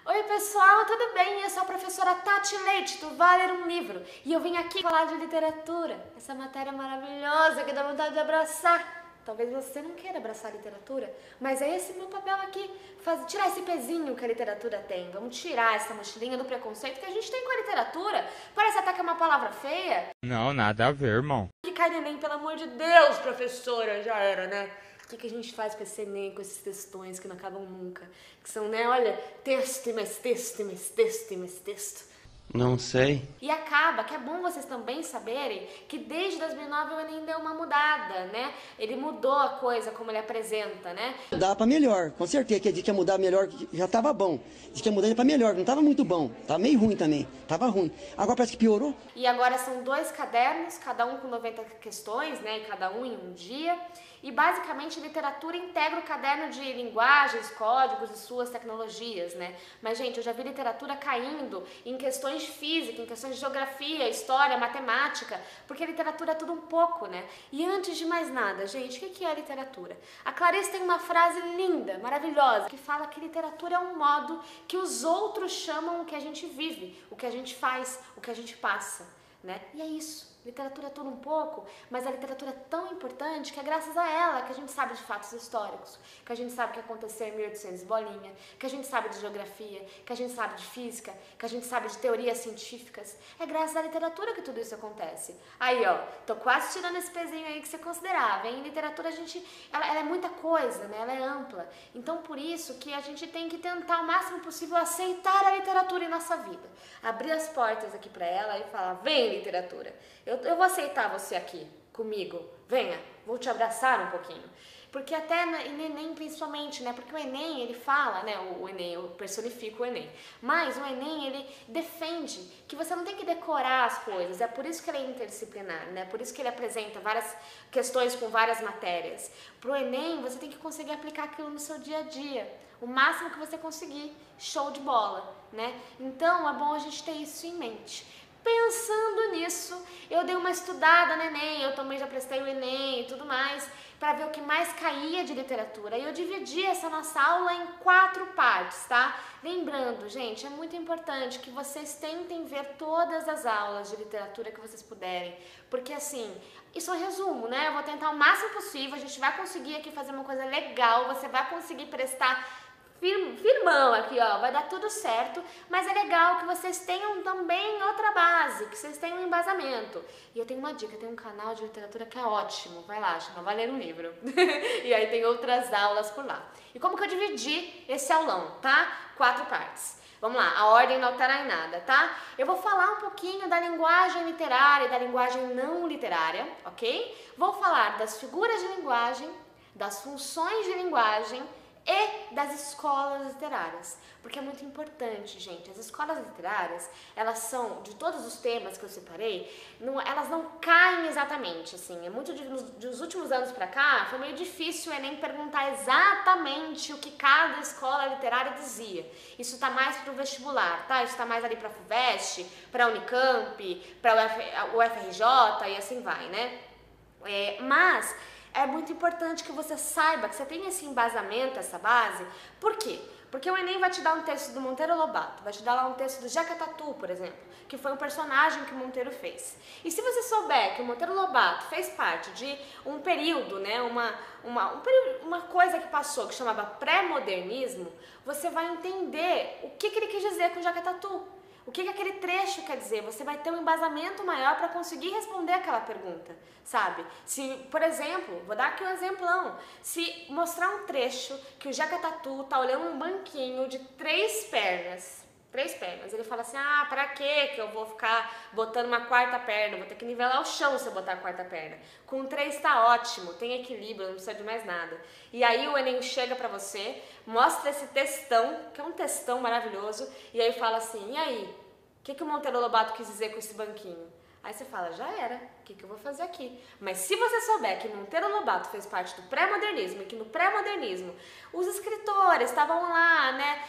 Oi pessoal, tudo bem? Eu sou a professora Tati Leite do Vai Ler um Livro e eu vim aqui falar de literatura, essa matéria maravilhosa que dá vontade de abraçar. Talvez você não queira abraçar a literatura, mas é esse meu papel aqui, tirar esse pezinho que a literatura tem. Vamos tirar essa mochilinha do preconceito que a gente tem com a literatura. Parece até que é uma palavra feia. Não, nada a ver, irmão. Que cai no Enem, pelo amor de Deus, professora, já era, né? O que a gente faz com esse Enem, com esses textões que não acabam nunca? Que são, né, olha, texto e mais texto e mais texto e mais texto. Não sei. E acaba, que é bom vocês também saberem, que desde 2009 o Enem deu uma mudada, né? Ele mudou a coisa como ele apresenta, né? Dá pra melhor, com certeza. Que ia mudar melhor, já tava bom. Diz que ia mudar pra melhor, não tava muito bom. Tava meio ruim também, tava ruim. Agora parece que piorou. E agora são 2 cadernos, cada um com 90 questões, né? E cada um em um dia. E basicamente literatura integra o caderno de linguagens, códigos e suas tecnologias, né? Mas gente, eu já vi literatura caindo em questões de física, em questões de geografia, história, matemática, porque literatura é tudo um pouco, né? E antes de mais nada, gente, o que é literatura? A Clarice tem uma frase linda, maravilhosa, que fala que literatura é um modo que os outros chamam o que a gente vive, o que a gente faz, o que a gente passa, né? E é isso. Literatura é tudo um pouco, mas a literatura é tão importante que é graças a ela que a gente sabe de fatos históricos, que a gente sabe o que aconteceu em 1800 bolinha, que a gente sabe de geografia, que a gente sabe de física, que a gente sabe de teorias científicas. É graças à literatura que tudo isso acontece. Aí, ó, tô quase tirando esse pezinho aí que você considerava, hein? Literatura, ela é muita coisa, né? Ela é ampla. Então, por isso que a gente tem que tentar o máximo possível aceitar a literatura em nossa vida. Abrir as portas aqui pra ela e falar, vem literatura. Eu vou aceitar você aqui, comigo, venha, vou te abraçar um pouquinho. Porque até no Enem principalmente, né, porque o Enem ele fala, né, o Enem, eu personifico o Enem, mas o Enem ele defende que você não tem que decorar as coisas, é por isso que ele é interdisciplinar, né, por isso que ele apresenta várias questões com várias matérias. Pro Enem você tem que conseguir aplicar aquilo no seu dia a dia, o máximo que você conseguir, show de bola, né, então é bom a gente ter isso em mente. Pensando nisso, eu dei uma estudada no Enem, eu também já prestei o Enem e tudo mais, para ver o que mais caía de literatura. E eu dividi essa nossa aula em 4 partes, tá? Lembrando, gente, é muito importante que vocês tentem ver todas as aulas de literatura que vocês puderem, porque assim, isso é um resumo, né? Eu vou tentar o máximo possível, a gente vai conseguir aqui fazer uma coisa legal, você vai conseguir prestar firmão aqui, ó, vai dar tudo certo, mas é legal que vocês tenham também outra base, que vocês tenham um embasamento. E eu tenho uma dica, tem um canal de literatura que é ótimo, vai lá, chama Vai Ler um Livro. E aí tem outras aulas por lá. E como que eu dividi esse aulão, tá? 4 partes. Vamos lá, a ordem não altera em nada, tá? Eu vou falar um pouquinho da linguagem literária e da linguagem não literária, ok? Vou falar das figuras de linguagem, das funções de linguagem, e das escolas literárias, porque é muito importante, gente. As escolas literárias, elas são, de todos os temas que eu separei, elas não caem exatamente, assim, é muito dos últimos anos pra cá, foi meio difícil o Enem perguntar exatamente o que cada escola literária dizia. Isso tá mais pro vestibular, tá? Isso tá mais ali pra FUVEST, pra Unicamp, pra UFRJ e assim vai, né? Mas é muito importante que você saiba, que você tenha esse embasamento, essa base. Por quê? Porque o Enem vai te dar um texto do Monteiro Lobato, vai te dar lá um texto do Jeca Tatu, por exemplo, que foi um personagem que o Monteiro fez. E se você souber que o Monteiro Lobato fez parte de um período, né, uma coisa que passou que chamava pré-modernismo, você vai entender o que ele quis dizer com o Jeca Tatu. O que aquele trecho quer dizer? Você vai ter um embasamento maior para conseguir responder aquela pergunta, sabe? Se, por exemplo, vou dar aqui um exemplão. Se mostrar um trecho que o Jeca Tatu tá olhando um banquinho de 3 pernas, ele fala assim, ah, pra que eu vou ficar botando uma 4ª perna? Vou ter que nivelar o chão se eu botar a 4ª perna. Com 3 tá ótimo, tem equilíbrio, não precisa de mais nada. E aí o Enem chega pra você, mostra esse textão, que é um textão maravilhoso, e aí fala assim, e aí? O que o Monteiro Lobato quis dizer com esse banquinho? Aí você fala, já era, o que eu vou fazer aqui? Mas se você souber que Monteiro Lobato fez parte do pré-modernismo e que no pré-modernismo os escritores estavam lá, né,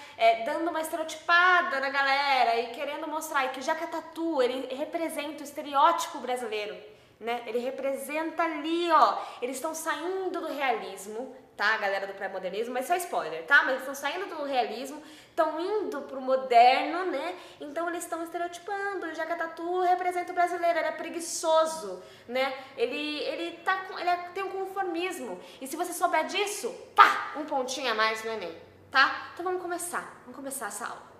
dando uma estereotipada na galera e querendo mostrar que o Jeca Tatu, ele representa o estereótipo brasileiro, né? Ele representa ali, ó, eles estão saindo do realismo, tá? A galera do pré-modernismo, mas isso é spoiler, tá? Mas eles estão saindo do realismo, estão indo pro moderno, né? Então eles estão estereotipando. O Jeca Tatu representa o brasileiro, ele é preguiçoso, né? Ele tem um conformismo. E se você souber disso, pá, um pontinho a mais no Enem, tá? Então vamos começar essa aula.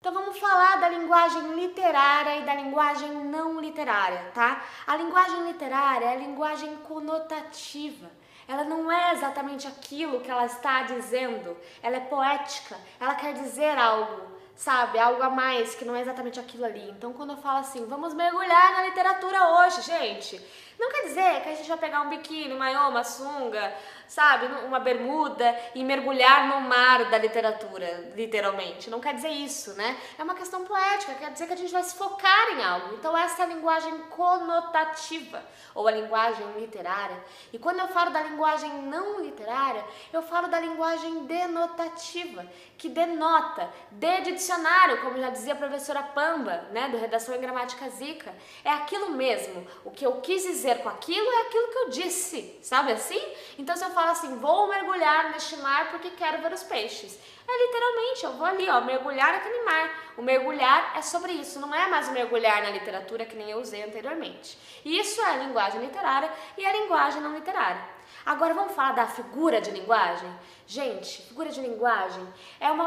Então vamos falar da linguagem literária e da linguagem não literária, tá? A linguagem literária é a linguagem conotativa. Ela não é exatamente aquilo que ela está dizendo, ela é poética, ela quer dizer algo, sabe? Algo a mais, que não é exatamente aquilo ali. Então quando eu falo assim, vamos mergulhar na literatura hoje, gente, não quer dizer que a gente vai pegar um biquíni, um maiô, uma sunga, sabe, uma bermuda e mergulhar no mar da literatura, literalmente. Não quer dizer isso, né? É uma questão poética, quer dizer que a gente vai se focar em algo. Então essa é a linguagem conotativa, ou a linguagem literária. E quando eu falo da linguagem não literária, eu falo da linguagem denotativa, que denota, D de dicionário, como já dizia a professora Pamba, né, do Redação em Gramática Zica. É aquilo mesmo, o que eu quis dizer com aquilo é aquilo que eu disse, sabe assim? Então se eu falo assim, vou mergulhar neste mar porque quero ver os peixes. É literalmente, eu vou ali, ó, mergulhar naquele mar. O mergulhar é sobre isso, não é mais o mergulhar na literatura que nem eu usei anteriormente. E isso é a linguagem literária e a linguagem não literária. Agora vamos falar da figura de linguagem? Gente, figura de linguagem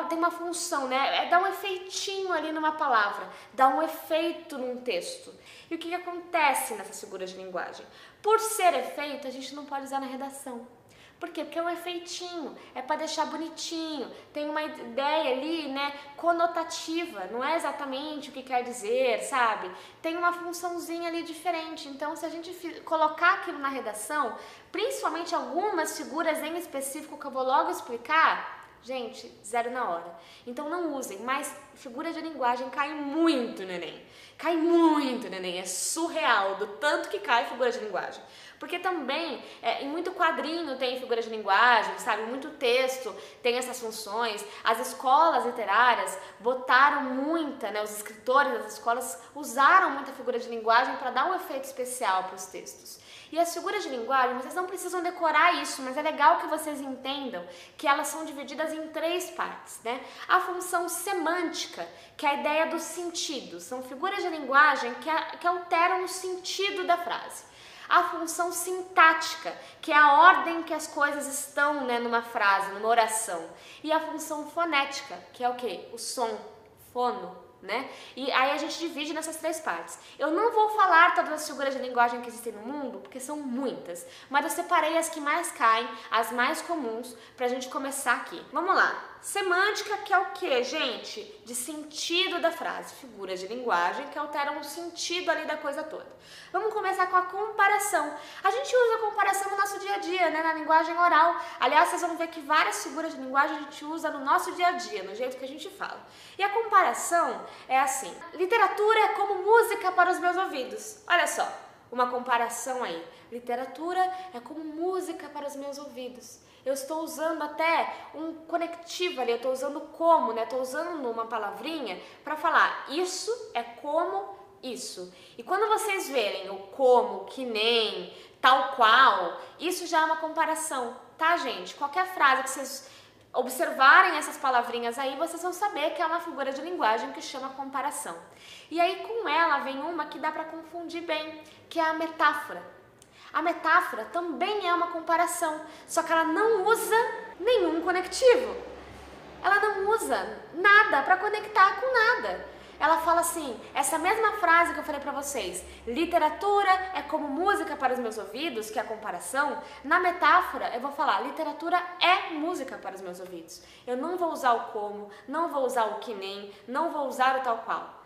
tem uma função, né? É dar um efeitinho ali numa palavra, dar um efeito num texto. E o que acontece nessas figuras de linguagem? Por ser efeito, a gente não pode usar na redação. Por quê? Porque é um efeitinho, é para deixar bonitinho, tem uma ideia ali, né, conotativa, não é exatamente o que quer dizer, sabe? Tem uma funçãozinha ali diferente. Então, se a gente colocar aquilo na redação, principalmente algumas figuras em específico que eu vou logo explicar, gente, 0 na hora. Então não usem, mas figura de linguagem cai muito no Enem. Cai muito no Enem, é surreal do tanto que cai figura de linguagem. Porque também, em muito quadrinho tem figura de linguagem, sabe? Muito texto tem essas funções. As escolas literárias botaram muita, né? Os escritores das escolas usaram muita figura de linguagem para dar um efeito especial para os textos. E as figuras de linguagem, vocês não precisam decorar isso, mas é legal que vocês entendam que elas são divididas em 3 partes, né? A função semântica, que é a ideia do sentido. São figuras de linguagem que alteram o sentido da frase. A função sintática, que é a ordem que as coisas estão, né, numa frase, numa oração. E a função fonética, que é o quê? O som, fono, né? E aí a gente divide nessas 3 partes. Eu não vou falar todas as figuras de linguagem que existem no mundo, porque são muitas, mas eu separei as que mais caem, as mais comuns, pra gente começar aqui. Vamos lá. Semântica, que é o que, gente? De sentido da frase. Figuras de linguagem que alteram o sentido ali da coisa toda. Vamos começar com a comparação. A gente usa a comparação no nosso dia a dia, né? Na linguagem oral. Aliás, vocês vão ver que várias figuras de linguagem a gente usa no nosso dia a dia, no jeito que a gente fala. E a comparação é assim. Literatura é como música para os meus ouvidos. Olha só, uma comparação aí. Literatura é como música para os meus ouvidos. Eu estou usando até um conectivo ali, eu estou usando como, né? Estou usando uma palavrinha para falar isso é como isso. E quando vocês verem o como, que nem, tal qual, isso já é uma comparação, tá, gente? Qualquer frase que vocês observarem essas palavrinhas aí, vocês vão saber que é uma figura de linguagem que chama comparação. E aí com ela vem uma que dá para confundir bem, que é a metáfora. A metáfora também é uma comparação, só que ela não usa nenhum conectivo. Ela não usa nada para conectar com nada. Ela fala assim, essa mesma frase que eu falei para vocês, literatura é como música para os meus ouvidos, que é a comparação, na metáfora eu vou falar, literatura é música para os meus ouvidos. Eu não vou usar o como, não vou usar o que nem, não vou usar o tal qual.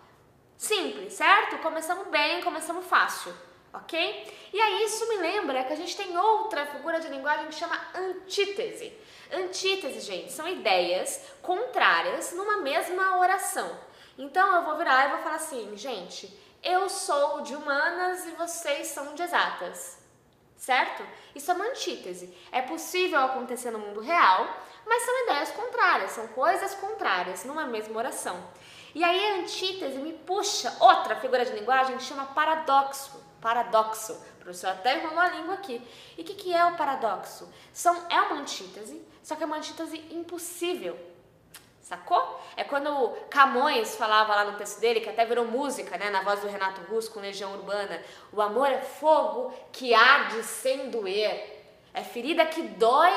Simples, certo? Começamos bem, começamos fácil. Ok? E aí isso me lembra que a gente tem outra figura de linguagem que chama antítese. Antítese, gente, são ideias contrárias numa mesma oração. Então eu vou virar e vou falar assim, gente, eu sou de humanas e vocês são de exatas. Certo? Isso é uma antítese. É possível acontecer no mundo real, mas são ideias contrárias, são coisas contrárias numa mesma oração. E aí a antítese me puxa outra figura de linguagem que chama paradoxo. Paradoxo. O professor até enrolou a língua aqui. E o que é o paradoxo? É uma antítese, só que é uma antítese impossível. Sacou? É quando Camões falava lá no texto dele, que até virou música, né, na voz do Renato Russo com Legião Urbana: o amor é fogo que arde sem doer. É ferida que dói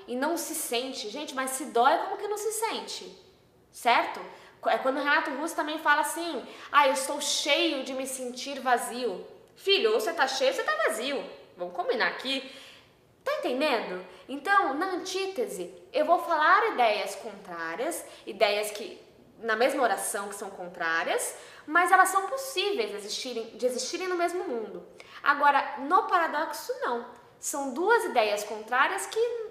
e não se sente. Gente, mas se dói, como que não se sente? Certo? É quando o Renato Russo também fala assim: eu estou cheio de me sentir vazio. Filho, ou você tá cheio ou você tá vazio. Vamos combinar aqui. Tá entendendo? Então, na antítese, eu vou falar ideias contrárias, ideias que, na mesma oração, que são contrárias, mas elas são possíveis de existirem no mesmo mundo. Agora, no paradoxo, não. São duas ideias contrárias que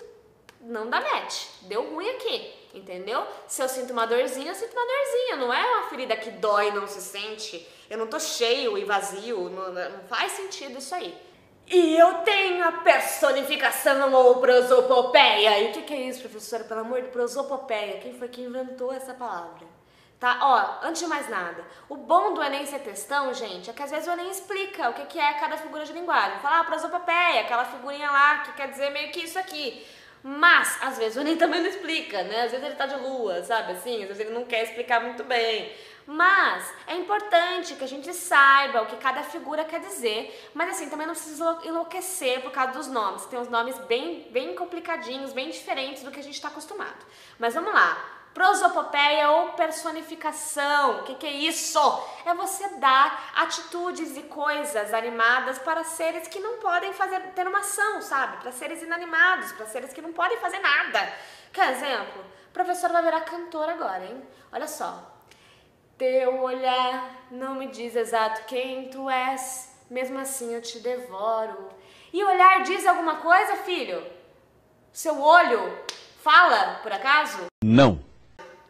não dá match. Deu ruim aqui, entendeu? Se eu sinto uma dorzinha, eu sinto uma dorzinha. Não é uma ferida que dói e não se sente. Eu não tô cheio e vazio. Não faz sentido isso aí. E eu tenho a personificação ou prosopopeia. E o que é isso, professora? Pelo amor de prosopopeia. Quem foi que inventou essa palavra? Tá? Ó, antes de mais nada, o bom do Enem ser textão, gente, é que às vezes o Enem explica o que é cada figura de linguagem. Fala, prosopopeia, aquela figurinha lá que quer dizer meio que isso aqui. Mas, às vezes, o Enem também não explica, né? Às vezes ele tá de lua, sabe assim? Às vezes ele não quer explicar muito bem. Mas é importante que a gente saiba o que cada figura quer dizer, mas assim, também não precisa enlouquecer por causa dos nomes. Tem uns nomes bem complicadinhos, bem diferentes do que a gente está acostumado. Mas vamos lá. Prosopopeia ou personificação, o que é isso? É você dar atitudes e coisas animadas para seres que não podem ter uma ação, sabe? Para seres inanimados, para seres que não podem fazer nada. Quer exemplo? O professor vai virar cantor agora, hein? Olha só. Teu olhar não me diz exato quem tu és, mesmo assim eu te devoro. E olhar diz alguma coisa, filho? Seu olho fala, por acaso? Não.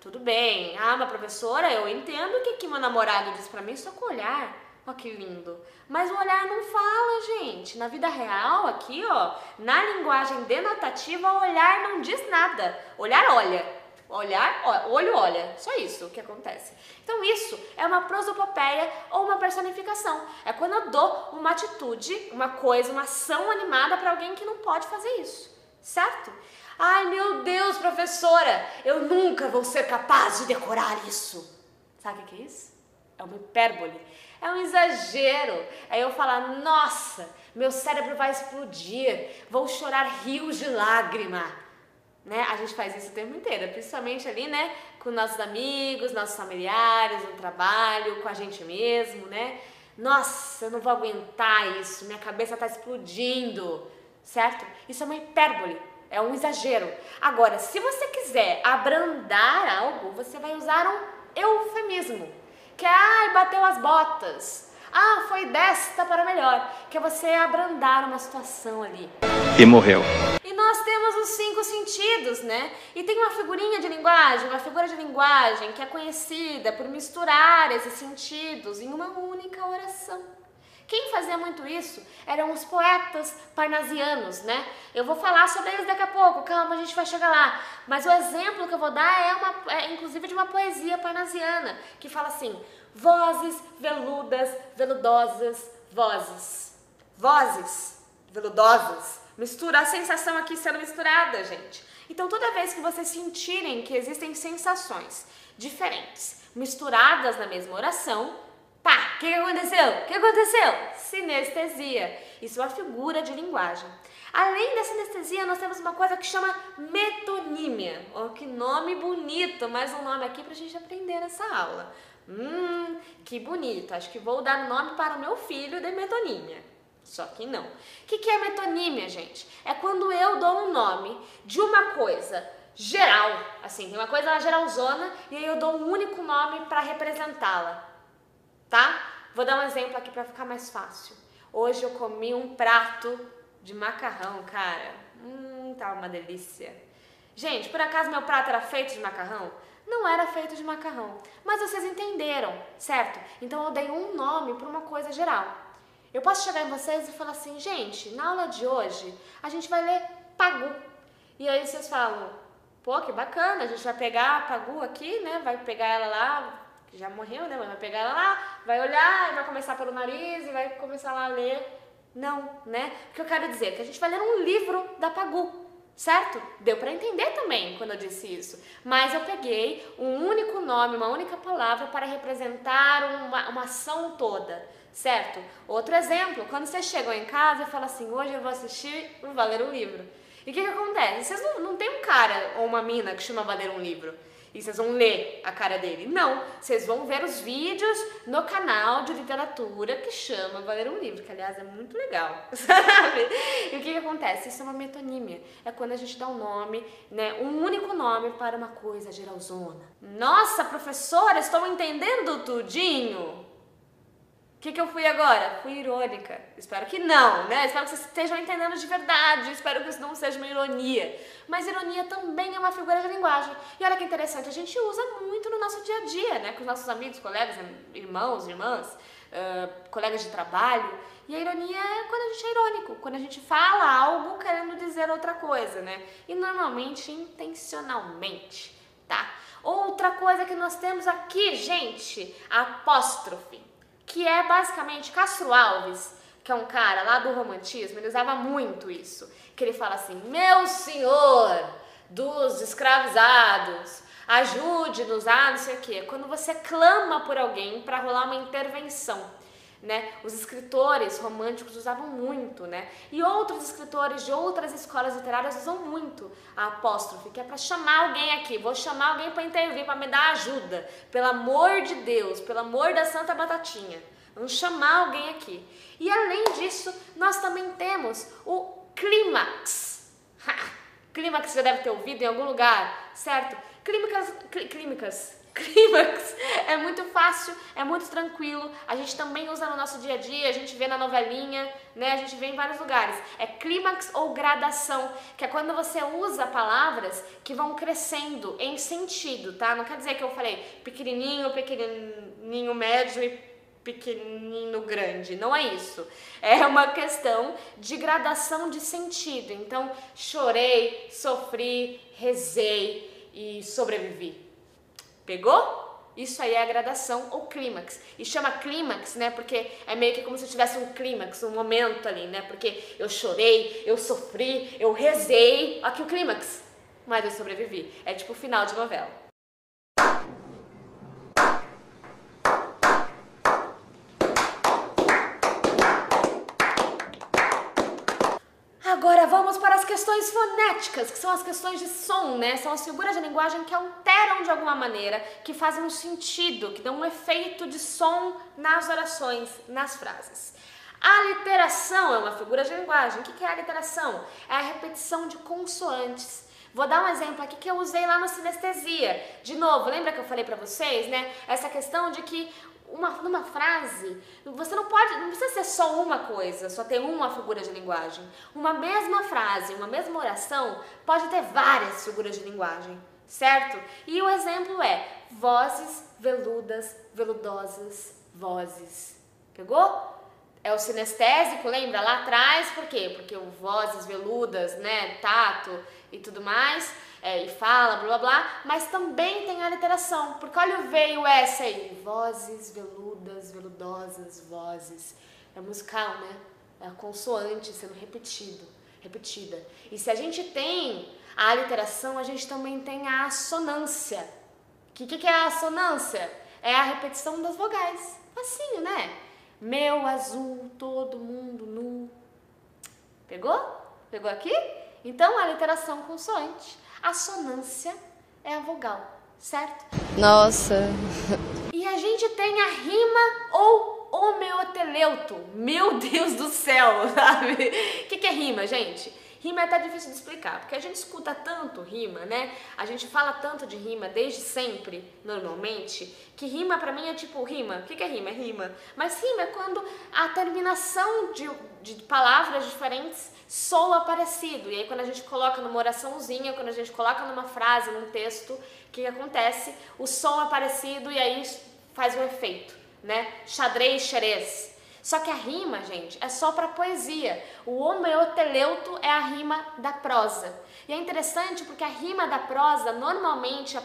Tudo bem. Mas professora, eu entendo o que meu namorado diz pra mim só com o olhar. Ó, que lindo. Mas o olhar não fala, gente. Na vida real, aqui, ó, na linguagem denotativa, o olhar não diz nada. Olhar olha. Olho olha, só isso que acontece. Então isso é uma prosopopeia ou uma personificação. É quando eu dou uma atitude, uma coisa, uma ação animada para alguém que não pode fazer isso, certo? Ai, meu Deus, professora, eu nunca vou ser capaz de decorar isso. Sabe o que é isso? É uma hipérbole, é um exagero. Aí eu falar, nossa, meu cérebro vai explodir, vou chorar rios de lágrima. Né? A gente faz isso o tempo inteiro, principalmente ali, né, com nossos amigos, nossos familiares, no trabalho, com a gente mesmo, né? Nossa, eu não vou aguentar isso, minha cabeça tá explodindo, certo? Isso é uma hipérbole, é um exagero. Agora, se você quiser abrandar algo, você vai usar um eufemismo, que é, bateu as botas. Foi desta para melhor, que é você abrandar uma situação ali. E morreu. E nós temos os 5 sentidos, né? E tem uma figura de linguagem que é conhecida por misturar esses sentidos em uma única oração. Quem fazia muito isso eram os poetas parnasianos, né? Eu vou falar sobre eles daqui a pouco, calma, a gente vai chegar lá. Mas o exemplo que eu vou dar é inclusive de uma poesia parnasiana, que fala assim: vozes, veludas, veludosas, vozes. Vozes, veludosas. Mistura a sensação aqui sendo misturada, gente. Então, toda vez que vocês sentirem que existem sensações diferentes, misturadas na mesma oração, pá, o que aconteceu? O que aconteceu? Sinestesia. Isso é uma figura de linguagem. Além da sinestesia, nós temos uma coisa que chama metonímia. Oh, que nome bonito, mais um nome aqui pra gente aprender nessa aula. Que bonito. Acho que vou dar nome para o meu filho de metonímia. Só que não. O que é metonímia, gente? É quando eu dou um nome de uma coisa geral, assim, tem uma coisa geralzona, e aí eu dou um único nome para representá-la, tá? Vou dar um exemplo aqui para ficar mais fácil. Hoje eu comi um prato de macarrão, cara. Tá uma delícia. Gente, por acaso meu prato era feito de macarrão? Não era feito de macarrão, mas vocês entenderam, certo? Então eu dei um nome para uma coisa geral. Eu posso chegar em vocês e falar assim, gente, na aula de hoje a gente vai ler Pagu. E aí vocês falam, pô, que bacana, a gente vai pegar a Pagu aqui, né? Vai pegar ela lá, que já morreu, né? Mas vai pegar ela lá, vai olhar, e vai começar pelo nariz e vai começar lá a ler Não, né? O que eu quero dizer é que a gente vai ler um livro da Pagu, certo? Deu para entender também quando eu disse isso. Mas eu peguei um único nome, uma única palavra para representar uma ação toda, certo? Outro exemplo, quando vocês chegam em casa e falam assim, hoje eu vou assistir o Vai Ler um Livro. E o que acontece? Vocês não tem um cara ou uma mina que chama Vai Ler um Livro. E vocês vão ler a cara dele. Não, vocês vão ver os vídeos no canal de literatura que chama Vai Ler um Livro, que aliás é muito legal, sabe? E o que acontece? Isso é uma metonímia. É quando a gente dá um nome, né, um único nome para uma coisa geralzona. Nossa, professora, estou entendendo tudinho. O que eu fui agora? Fui irônica. Espero que não, né? Espero que vocês estejam entendendo de verdade. Espero que isso não seja uma ironia. Mas ironia também é uma figura de linguagem. E olha que interessante, a gente usa muito no nosso dia a dia, né? Com os nossos amigos, colegas, irmãos, irmãs, colegas de trabalho. E a ironia é quando a gente é irônico, quando a gente fala algo querendo dizer outra coisa, né? E normalmente intencionalmente, tá? Outra coisa que nós temos aqui, gente, apóstrofe. Que é basicamente Castro Alves, que é um cara lá do romantismo, ele usava muito isso, que ele fala assim, meu senhor dos escravizados, ajude-nos a não sei o quê, quando você clama por alguém para rolar uma intervenção, né? Os escritores românticos usavam muito, né? E outros escritores de outras escolas literárias usam muito a apóstrofe, que é para chamar alguém aqui, vou chamar alguém para intervir, para me dar ajuda, pelo amor de Deus, pelo amor da Santa Batatinha, vamos chamar alguém aqui. E além disso, nós também temos o clímax. Clímax você já deve ter ouvido em algum lugar, certo? Clímax é muito fácil, é muito tranquilo, a gente também usa no nosso dia a dia, a gente vê na novelinha, né? A gente vê em vários lugares. É clímax ou gradação, que é quando você usa palavras que vão crescendo em sentido, tá? Não quer dizer que eu falei pequenininho, pequenininho médio e pequenino grande, não é isso. É uma questão de gradação de sentido. Então, chorei, sofri, rezei e sobrevivi. Pegou? Isso aí é a gradação ou clímax. E chama clímax, né? Porque é meio que como se tivesse um clímax, um momento ali, né? Porque eu chorei, eu sofri, eu rezei. Aqui o clímax. Mas eu sobrevivi. É tipo o final de novela. Agora vamos para as questões fonéticas, que são as questões de som, né? São as figuras de linguagem que alteram de alguma maneira, que fazem um sentido, que dão um efeito de som nas orações, nas frases. A aliteração é uma figura de linguagem. O que é a aliteração? É a repetição de consoantes. Vou dar um exemplo aqui que eu usei lá no sinestesia. De novo, lembra que eu falei para vocês, né? Essa questão de que numa frase, você não precisa ser só uma coisa, só ter uma figura de linguagem. Uma mesma frase, uma mesma oração pode ter várias figuras de linguagem, certo? E o exemplo é vozes, veludas, veludosas, vozes. Pegou? É o sinestésico, lembra lá atrás? Por quê? Porque o vozes, veludas, né, tato e tudo mais, e fala, blá blá blá, mas também tem a aliteração, porque olha o V e o S aí, vozes, veludas, veludosas, vozes, é musical, né? É a consoante sendo repetida. E se a gente tem a aliteração, a gente também tem a assonância. O que é a assonância? É a repetição das vogais, facinho, né? Meu azul, todo mundo nu. Pegou? Pegou aqui? Então, a aliteração consoante. A assonância é a vogal, certo? Nossa! E a gente tem a rima ou homeoteleuto. Meu Deus do céu, sabe? O que é rima, gente? Rima é até difícil de explicar, porque a gente escuta tanto rima, né? A gente fala tanto de rima desde sempre, normalmente, que rima pra mim é tipo rima. O que é rima? É rima. Mas rima é quando a terminação de palavras diferentes soa parecido. E aí quando a gente coloca numa oraçãozinha, quando a gente coloca numa frase, num texto, o que acontece? O som é parecido e aí faz um efeito, né? Xadrez, xerez. Só que a rima, gente, é só para poesia. O homeoteleuto é a rima da prosa. E é interessante porque a rima da prosa normalmente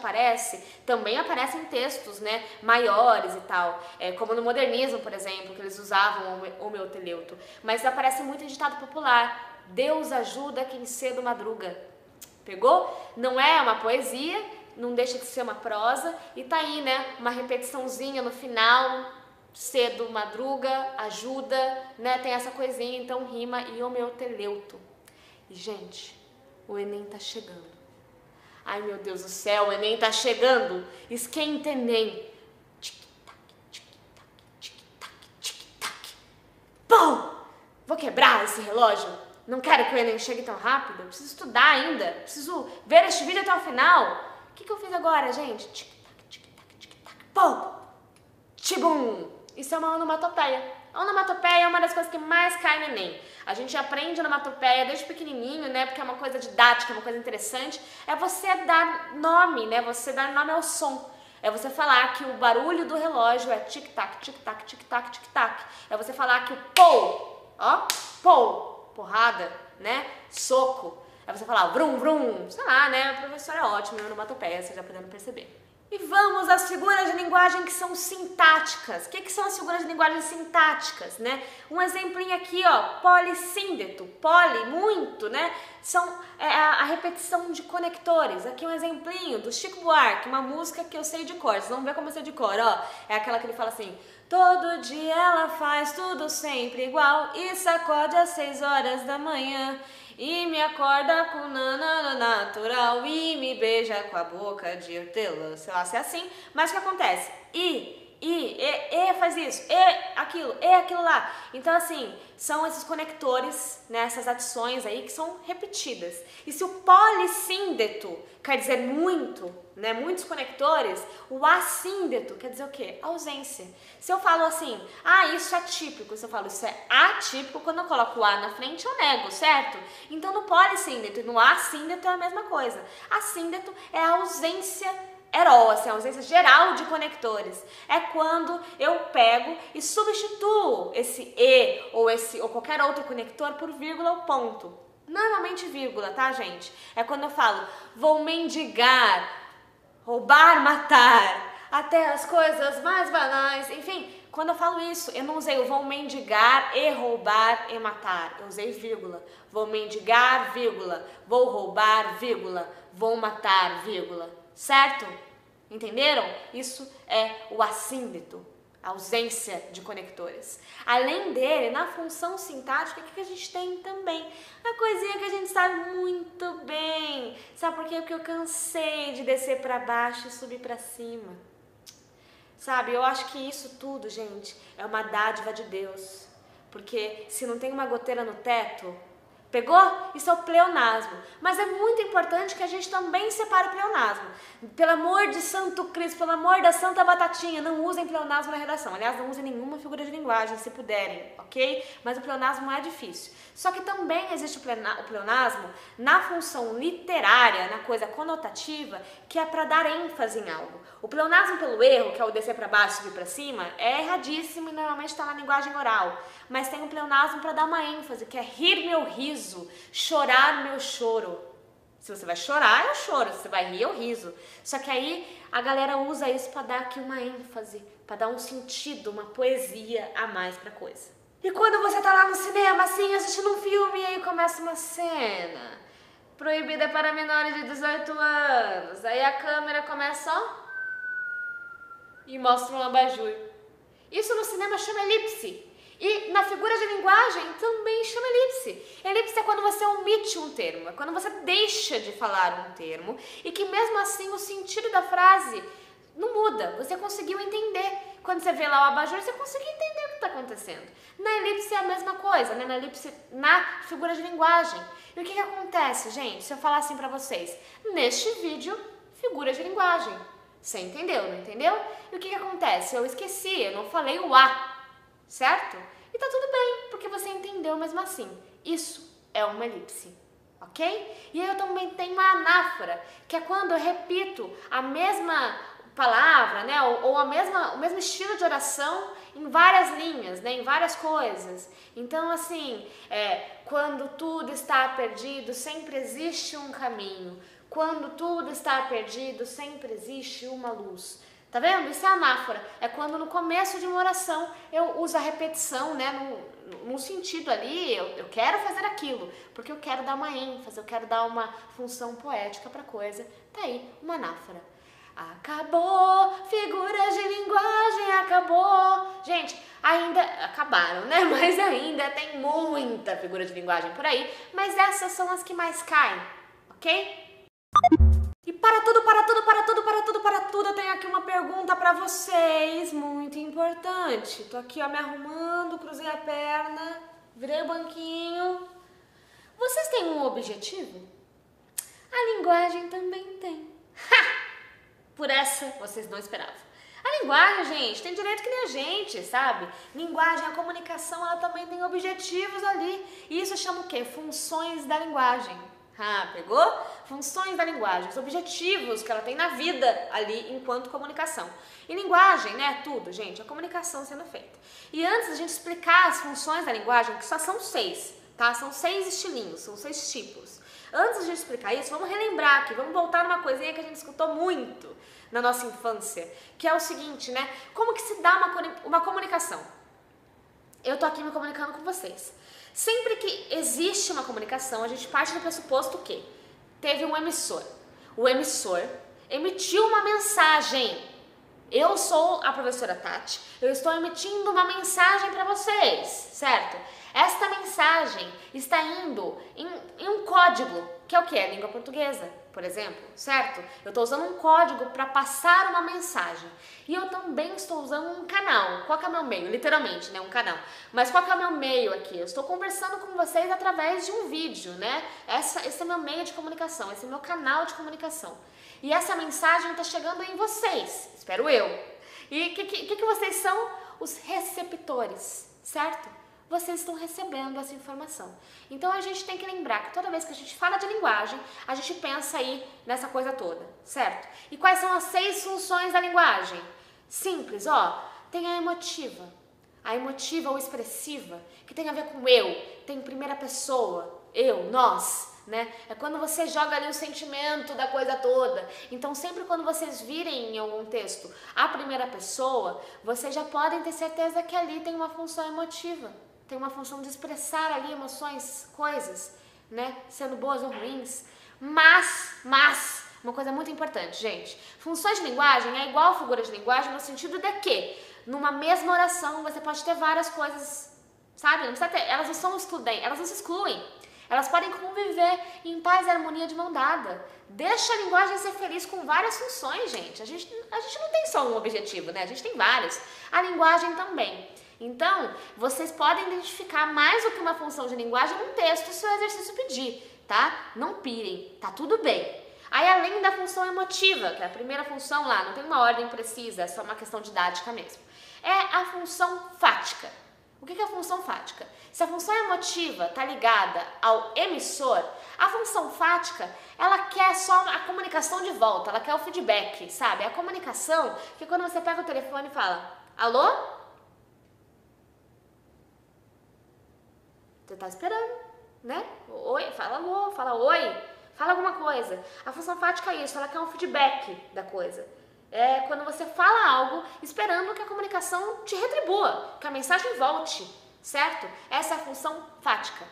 também aparece em textos, né, maiores e tal, como no modernismo, por exemplo, que eles usavam o homeoteleuto. Mas aparece muito em ditado popular. Deus ajuda quem cedo madruga. Pegou? Não é uma poesia, não deixa de ser uma prosa, e tá aí, né, uma repetiçãozinha no final, cedo madruga, ajuda, né, tem essa coisinha, então rima e homeoteleuto. E, gente, o Enem tá chegando. Ai, meu Deus do céu, o Enem tá chegando. Esquenta, Enem. Tic-tac, tic-tac, tic-tac, tic-tac. Pum! Vou quebrar esse relógio. Não quero que o Enem chegue tão rápido. Preciso estudar ainda. Preciso ver este vídeo até o final. O que eu fiz agora, gente? Tic-tac, tic-tac, tic-tac. Pum! Tibum! Isso é uma onomatopeia. A onomatopeia é uma das coisas que mais cai no Enem. A gente aprende onomatopeia desde pequenininho, né? Porque é uma coisa didática, uma coisa interessante. É você dar nome, né? Você dar nome ao som. É você falar que o barulho do relógio é tic-tac, tic-tac, tic-tac, tic-tac. É você falar que o pou, ó, pou, porrada, né? Soco. É você falar vrum, vrum. Sei lá, né? O professor é ótimo em onomatopeia, vocês já podendo perceber. E vamos às figuras de linguagem que são sintáticas. O que são as figuras de linguagem sintáticas, né? Um exemplinho aqui, ó, polissíndeto. Poli, muito, né? São a repetição de conectores. Aqui um exemplinho do Chico Buarque, uma música que eu sei de cor. Vocês vão ver como eu sei de cor, ó. É aquela que ele fala assim: todo dia ela faz tudo sempre igual e sacode às 6 horas da manhã. E me acorda com nanana natural e me beija com a boca de hortelã. Sei lá se é assim, mas o que acontece? E faz isso, e aquilo lá. Então, assim, são esses conectores, né, essas adições aí que são repetidas. E se o polissíndeto quer dizer muito, né, muitos conectores, o assíndeto quer dizer o quê? Ausência. Se eu falo assim, isso é típico, se eu falo isso é atípico, quando eu coloco o a na frente eu nego, certo? Então no polissíndeto e no assíndeto é a mesma coisa. Assíndeto é a ausência assim, a ausência geral de conectores. É quando eu pego e substituo esse e ou qualquer outro conector por vírgula ou ponto. Normalmente vírgula, tá, gente? É quando eu falo vou mendigar, roubar, matar, até as coisas mais banais, enfim. Quando eu falo isso, eu não usei o vou mendigar e roubar e matar. Eu usei vírgula. Vou mendigar, vírgula. Vou roubar, vírgula. Vou matar, vírgula. Certo? Entenderam? Isso é o assíndeto, a ausência de conectores. Além dele, na função sintática, o que a gente tem também? A coisinha que a gente sabe muito bem. Sabe por quê? Porque eu cansei de descer para baixo e subir para cima. Sabe, eu acho que isso tudo, gente, é uma dádiva de Deus. Porque se não tem uma goteira no teto, pegou? Isso é o pleonasmo. Mas é muito importante que a gente também separe o pleonasmo. Pelo amor de Santo Cristo, pelo amor da Santa Batatinha, não usem pleonasmo na redação. Aliás, não usem nenhuma figura de linguagem, se puderem, ok? Mas o pleonasmo é difícil. Só que também existe o pleonasmo na função literária, na coisa conotativa, que é para dar ênfase em algo. O pleonasmo pelo erro, que é o descer para baixo e subir para cima, é erradíssimo e normalmente está na linguagem oral. Mas tem um pleonasmo para dar uma ênfase, que é rir meu riso, chorar meu choro. Se você vai chorar, eu choro. Se você vai rir, eu riso. Só que aí a galera usa isso para dar aqui uma ênfase, para dar um sentido, uma poesia a mais pra coisa. E quando você tá lá no cinema, assim, assistindo um filme, e aí começa uma cena proibida para menores de 18 anos. Aí a câmera começa, ó, e mostra um abajur. Isso no cinema chama elipse. E na figura de linguagem também chama elipse. Elipse é quando você omite um termo, é quando você deixa de falar um termo e que mesmo assim o sentido da frase não muda. Você conseguiu entender. Quando você vê lá o abajur, você conseguiu entender o que está acontecendo. Na elipse é a mesma coisa, né? Na elipse, na figura de linguagem. E o que acontece, gente? Se eu falar assim pra vocês, neste vídeo, figura de linguagem. Você entendeu, não entendeu? E o que acontece? Eu esqueci, eu não falei o A. Certo? E tá tudo bem, porque você entendeu mesmo assim. Isso é uma elipse, ok? E aí eu também tenho uma anáfora, que é quando eu repito palavra, né? Ou o mesmo estilo de oração em várias linhas, né? Em várias coisas. Então, assim, quando tudo está perdido, sempre existe um caminho. Quando tudo está perdido, sempre existe uma luz. Tá vendo? Isso é anáfora. É quando no começo de uma oração eu uso a repetição, né? Num sentido ali, eu quero fazer aquilo, porque eu quero dar uma ênfase, eu quero dar uma função poética pra coisa. Tá aí, uma anáfora. Acabou, figuras de linguagem, acabou. Gente, ainda acabaram, né? Mas ainda tem muita figura de linguagem por aí, mas essas são as que mais caem, ok? E para tudo, eu tenho aqui uma pergunta pra vocês, muito importante. Tô aqui, ó, me arrumando, cruzei a perna, virei o banquinho. Vocês têm um objetivo? A linguagem também tem. Ha! Por essa, vocês não esperavam. A linguagem, gente, tem direito que nem a gente, sabe? Linguagem, a comunicação, ela também tem objetivos ali. E isso chama o quê? Funções da linguagem. Ah, pegou? Funções da linguagem, os objetivos que ela tem na vida ali enquanto comunicação. E linguagem, né? Tudo, gente, a comunicação sendo feita. E antes da gente explicar as funções da linguagem, que só são 6, tá? São 6 estilinhos, são 6 tipos. Antes de a gente explicar isso, vamos relembrar aqui, vamos voltar numa coisinha que a gente escutou muito na nossa infância, que é o seguinte, né? Como que se dá uma comunicação? Eu tô aqui me comunicando com vocês. Sempre que existe uma comunicação, a gente parte do pressuposto que teve um emissor. O emissor emitiu uma mensagem. Eu sou a professora Tati, eu estou emitindo uma mensagem para vocês, certo? Esta mensagem está indo em um código, que é o que? A língua portuguesa, por exemplo, certo? Eu estou usando um código para passar uma mensagem. E eu também estou usando um canal. Qual que é o meu meio? Literalmente, né? Um canal. Mas qual que é o meu meio aqui? Eu estou conversando com vocês através de um vídeo, né? Esse é meu meio de comunicação, esse é meu canal de comunicação. E essa mensagem está chegando em vocês, espero eu. E o que vocês são? Os receptores, certo? Vocês estão recebendo essa informação. Então a gente tem que lembrar que toda vez que a gente fala de linguagem, a gente pensa aí nessa coisa toda, certo? E quais são as 6 funções da linguagem? Simples, ó. Tem a emotiva ou expressiva, que tem a ver com eu, tem primeira pessoa, eu, nós, né? É quando você joga ali o sentimento da coisa toda. Então sempre quando vocês virem em algum texto a primeira pessoa, vocês já podem ter certeza que ali tem uma função emotiva. Tem uma função de expressar ali emoções, coisas, né? Sendo boas ou ruins. Mas, uma coisa muito importante, gente. Funções de linguagem é igual a figura de linguagem no sentido de que, numa mesma oração, você pode ter várias coisas, sabe? Não precisa ter, elas não são excludentes, elas não se excluem. Elas podem conviver em paz e harmonia de mão dada. Deixa a linguagem ser feliz com várias funções, gente. A gente não tem só um objetivo, né? A gente tem vários. A linguagem também. Então, vocês podem identificar mais do que uma função de linguagem num texto se o exercício pedir, tá? Não pirem, tá tudo bem. Aí, além da função emotiva, que é a primeira função lá, não tem uma ordem precisa, é só uma questão didática mesmo. É a função fática. O que é a função fática? Se a função emotiva está ligada ao emissor, a função fática, ela quer só a comunicação de volta, ela quer o feedback, sabe? A comunicação que quando você pega o telefone e fala, alô? Você tá esperando, né? Oi, fala alô, fala oi, fala alguma coisa. A função fática é isso, ela quer um feedback da coisa. É quando você fala algo esperando que a comunicação te retribua, que a mensagem volte, certo? Essa é a função fática.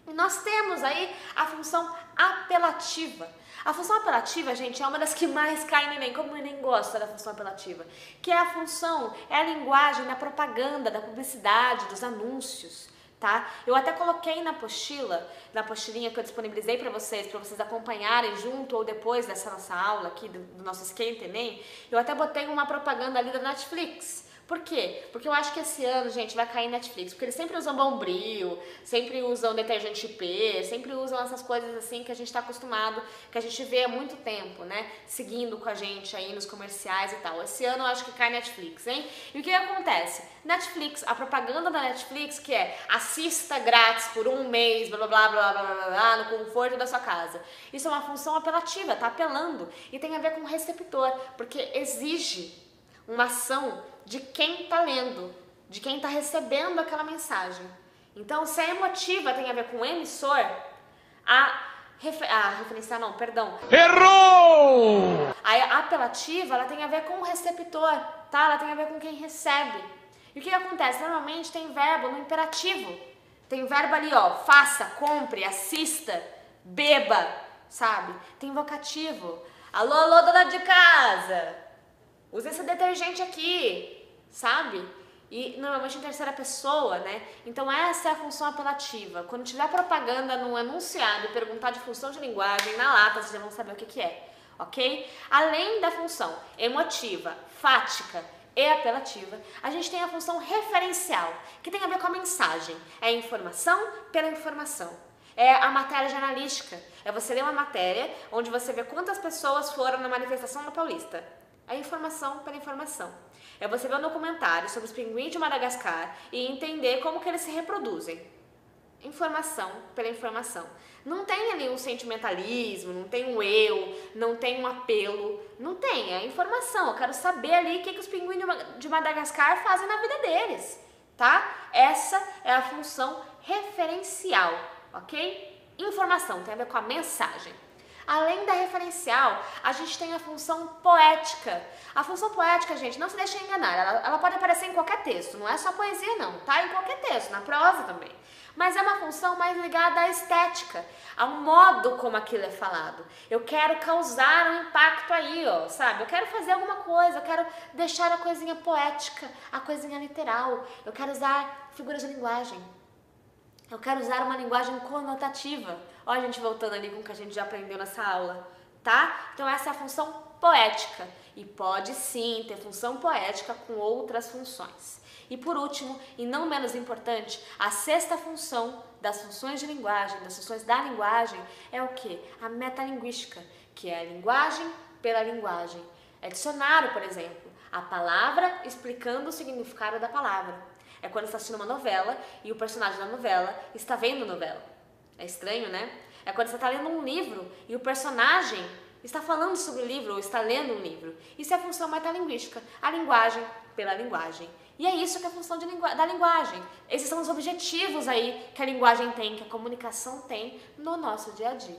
E nós temos aí a função apelativa. A função apelativa, gente, é uma das que mais cai no Enem, como o Enem gosta da função apelativa, que é a função, é a linguagem da propaganda, da publicidade, dos anúncios. Tá? Eu até coloquei na apostilinha que eu disponibilizei para vocês acompanharem junto ou depois dessa nossa aula aqui, do nosso Esquenta Enem, eu até botei uma propaganda ali da Netflix, Por quê? Porque eu acho que esse ano, gente, vai cair Netflix, porque eles sempre usam Bombril, sempre usam detergente IP, sempre usam essas coisas assim que a gente tá acostumado, que a gente vê há muito tempo, né, seguindo com a gente aí nos comerciais e tal. Esse ano eu acho que cai Netflix, hein? E o que acontece? Netflix, a propaganda da Netflix, que é assista grátis por um mês, blá blá blá blá blá blá, blá no conforto da sua casa. Isso é uma função apelativa, tá apelando, e tem a ver com o receptor, porque exige uma ação de quem está lendo, de quem está recebendo aquela mensagem. Então, se a emotiva tem a ver com o emissor, referenciar não, perdão. Errou! A apelativa, ela tem a ver com o receptor, tá? Ela tem a ver com quem recebe. E o que acontece? Normalmente tem verbo no imperativo. Tem verbo ali, ó, faça, compre, assista, beba, sabe? Tem vocativo. Alô, alô, dona de casa! Usa esse detergente aqui, sabe? E normalmente em terceira pessoa, né? Então essa é a função apelativa. Quando tiver propaganda no enunciado e perguntar de função de linguagem, na lata vocês já vão saber o que é, ok? Além da função emotiva, fática e apelativa, a gente tem a função referencial, que tem a ver com a mensagem. É a informação pela informação. É a matéria jornalística. É você ler uma matéria onde você vê quantas pessoas foram na manifestação da Paulista. É informação pela informação. É você ver um documentário sobre os pinguins de Madagascar e entender como que eles se reproduzem. Informação pela informação. Não tem ali um sentimentalismo, não tem um eu, não tem um apelo. Não tem, é informação. Eu quero saber ali o que os pinguins de Madagascar fazem na vida deles, tá? Essa é a função referencial, ok? Informação tem a ver com a mensagem. Além da referencial, a gente tem a função poética. A função poética, gente, não se deixe enganar. Ela pode aparecer em qualquer texto, não é só poesia não, tá? Em qualquer texto, na prosa também. Mas é uma função mais ligada à estética, ao modo como aquilo é falado. Eu quero causar um impacto aí, ó, sabe? Eu quero fazer alguma coisa, eu quero deixar a coisinha poética, a coisinha literal. Eu quero usar figuras de linguagem. Eu quero usar uma linguagem conotativa. Olha a gente voltando ali com o que a gente já aprendeu nessa aula, tá? Então essa é a função poética. E pode sim ter função poética com outras funções. E por último, e não menos importante, a sexta função das funções de linguagem, das funções da linguagem, é o quê? A metalinguística, que é a linguagem pela linguagem. É dicionário, por exemplo, a palavra explicando o significado da palavra. É quando você está assistindo uma novela e o personagem da novela está vendo novela. É estranho, né? É quando você está lendo um livro e o personagem está falando sobre o livro ou está lendo um livro. Isso é a função metalinguística, a linguagem pela linguagem. E é isso que é a função da linguagem. Esses são os objetivos aí que a linguagem tem, que a comunicação tem no nosso dia a dia.